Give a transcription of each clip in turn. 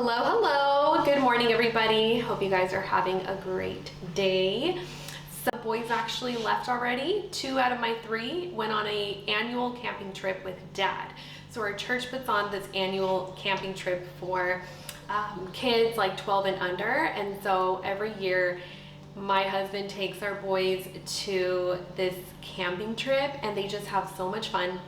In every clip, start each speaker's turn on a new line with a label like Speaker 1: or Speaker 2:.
Speaker 1: Hello, hello. Good morning, everybody. Hope you guys are having a great day. Some boys actually left already. 2 out of my 3 went on an annual camping trip with Dad. So our church puts on this annual camping trip for kids like 12 and under. And so every year, my husband takes our boys to this camping trip and they just have so much fun.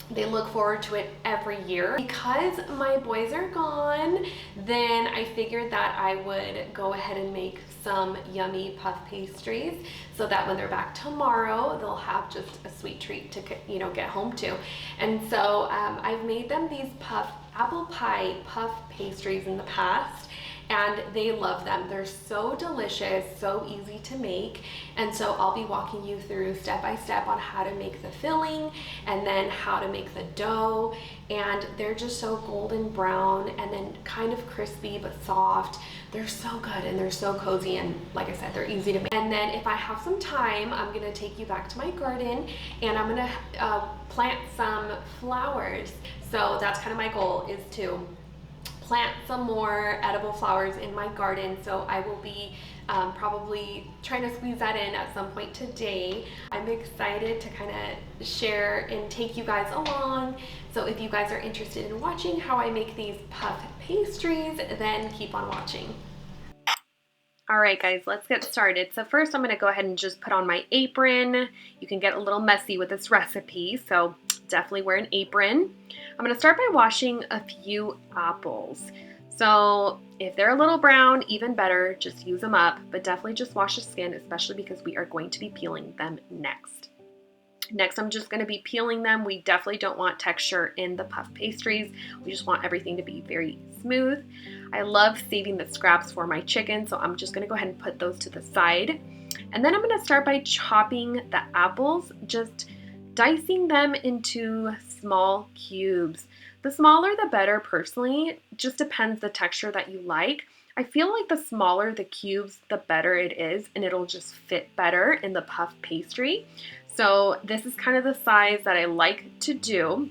Speaker 1: They look forward to it every year. Because my boys are gone, then I figured that I would go ahead and make some yummy puff pastries so that when they're back tomorrow, they'll have just a sweet treat to get home to. And so I've made them these apple pie puff pastries in the past, and they love them. They're so delicious, so easy to make. And so I'll be walking you through step by step on how to make the filling and then how to make the dough. And they're just so golden brown and then kind of crispy but soft. They're so good and they're so cozy, and like I said, they're easy to make. And then if I have some time, I'm gonna take you back to my garden and I'm gonna plant some flowers. So that's kind of my goal, is to plant some more edible flowers in my garden. So I will be probably trying to squeeze that in at some point today. I'm excited to kind of share and take you guys along. So if you guys are interested in watching how I make these puff pastries, then keep on watching. All right, guys, let's get started. So first I'm gonna go ahead and just put on my apron. You can get a little messy with this recipe, so definitely wear an apron. I'm gonna start by washing a few apples. So if they're a little brown, even better, just use them up, but definitely just wash the skin, especially because we are going to be peeling them next. Next, I'm just gonna be peeling them. We definitely don't want texture in the puff pastries. We just want everything to be very smooth. I love saving the scraps for my chicken, so I'm just gonna go ahead and put those to the side. And then I'm gonna start by chopping the apples, just dicing them into small cubes. The smaller the better, personally. Just depends the texture that you like. I feel like the smaller the cubes, the better it is, and it'll just fit better in the puff pastry. So this is kind of the size that I like to do.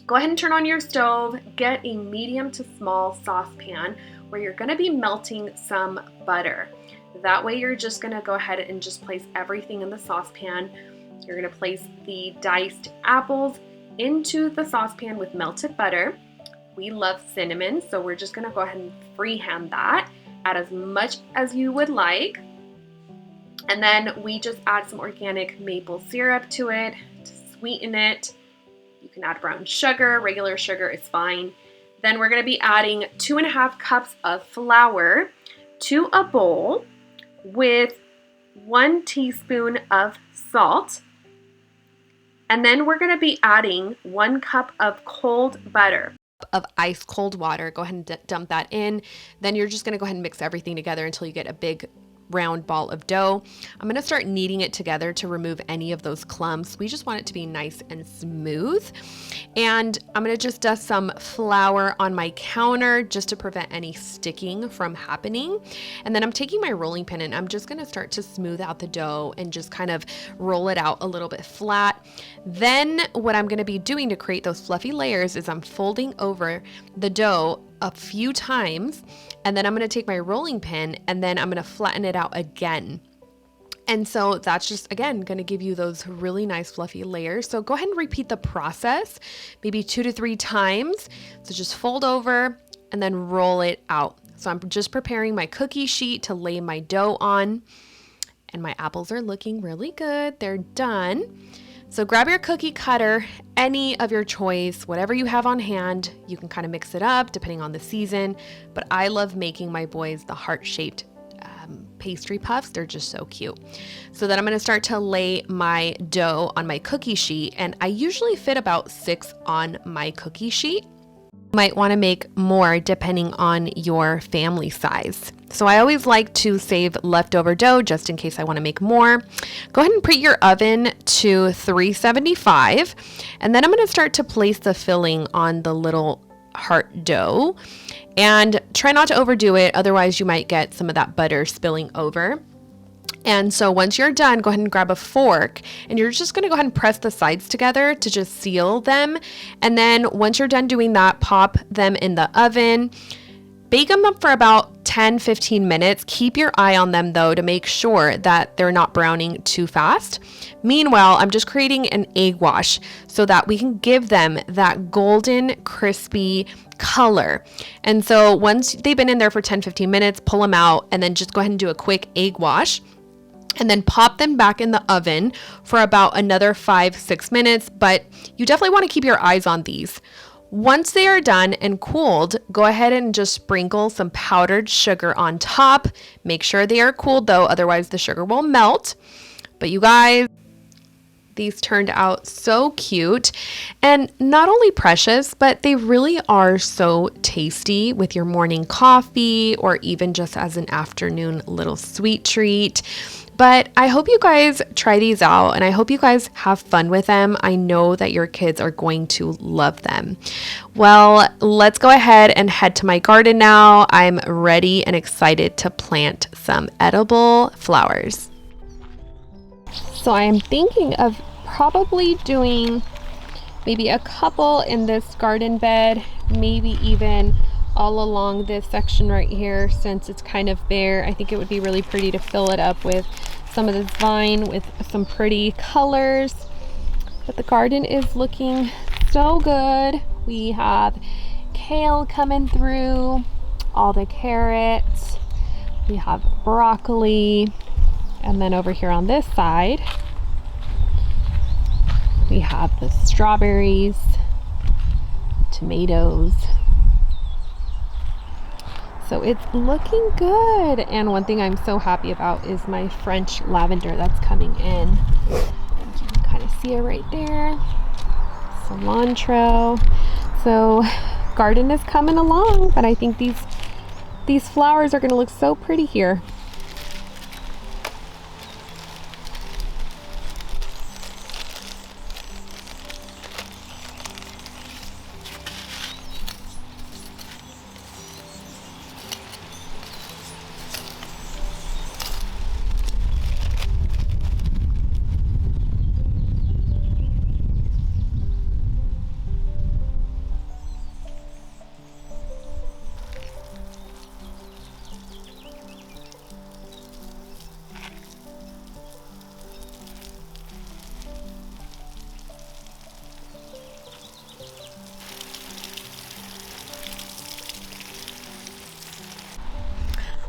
Speaker 1: Go ahead and turn on your stove, get a medium to small saucepan where you're gonna be melting some butter. That way you're just gonna go ahead and just place everything in the saucepan. You're gonna place the diced apples into the saucepan with melted butter. We love cinnamon, so we're just gonna go ahead and freehand that. Add as much as you would like. And then we just add some organic maple syrup to it to sweeten it. You can add brown sugar, regular sugar is fine. Then we're gonna be adding 2.5 cups of flour to a bowl with 1 teaspoon of salt. And then we're gonna be adding 1 cup of cold butter. Of ice cold water. Go ahead and dump that in. Then you're just gonna go ahead and mix everything together until you get a big round ball of dough. I'm gonna start kneading it together to remove any of those clumps. We just want it to be nice and smooth. And I'm gonna just dust some flour on my counter just to prevent any sticking from happening. And then I'm taking my rolling pin and I'm just gonna start to smooth out the dough and just kind of roll it out a little bit flat. Then what I'm gonna be doing to create those fluffy layers is I'm folding over the dough a few times, and then I'm gonna take my rolling pin and then I'm gonna flatten it out again. And so that's just, again, gonna give you those really nice fluffy layers. So go ahead and repeat the process, maybe 2 to 3 times. So just fold over and then roll it out. So I'm just preparing my cookie sheet to lay my dough on, and my apples are looking really good. They're done. So grab your cookie cutter, any of your choice, whatever you have on hand. You can kind of mix it up depending on the season, but I love making my boys the heart-shaped pastry puffs. They're just so cute. So then I'm gonna start to lay my dough on my cookie sheet, and I usually fit about 6 on my cookie sheet. You might wanna make more depending on your family size. So I always like to save leftover dough just in case I wanna make more. Go ahead and put your oven to 375, and then I'm gonna start to place the filling on the little heart dough. And try not to overdo it, otherwise you might get some of that butter spilling over. And so once you're done, go ahead and grab a fork and you're just gonna go ahead and press the sides together to just seal them. And then once you're done doing that, pop them in the oven. Bake them up for about 10-15 minutes. Keep your eye on them though to make sure that they're not browning too fast. Meanwhile, I'm just creating an egg wash so that we can give them that golden, crispy color. And so once they've been in there for 10-15 minutes, pull them out and then just go ahead and do a quick egg wash. And then pop them back in the oven for about another 5-6 minutes, but you definitely want to keep your eyes on these. Once they are done and cooled, go ahead and just sprinkle some powdered sugar on top. Make sure they are cooled though, otherwise the sugar will melt. But you guys, these turned out so cute and not only precious, but they really are so tasty with your morning coffee or even just as an afternoon little sweet treat. But I hope you guys try these out and I hope you guys have fun with them. I know that your kids are going to love them. Well, let's go ahead and head to my garden now. I'm ready and excited to plant some edible flowers. So I am thinking of probably doing maybe a couple in this garden bed, maybe even all along this section right here since it's kind of bare. I think it would be really pretty to fill it up with some of this vine with some pretty colors. But the garden is looking so good. We have kale coming through, all the carrots, we have broccoli, and then over here on this side we have the strawberries, tomatoes. So it's looking good. And one thing I'm so happy about is my French lavender that's coming in. You can kind of see it right there. Cilantro. So garden is coming along, but I think these flowers are going to look so pretty here.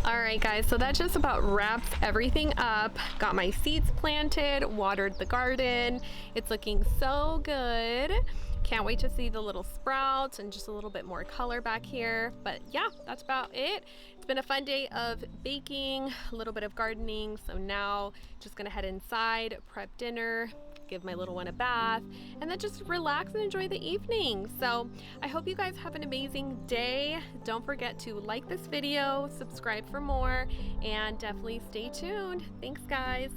Speaker 1: Alright guys, so that just about wraps everything up. Got my seeds planted, watered the garden. It's looking so good. Can't wait to see the little sprouts and just a little bit more color back here. But yeah, that's about it. It's been a fun day of baking, a little bit of gardening. So now just gonna head inside, prep dinner, give my little one a bath, and then just relax and enjoy the evening. So I hope you guys have an amazing day. Don't forget to like this video, subscribe for more, and definitely stay tuned. Thanks guys.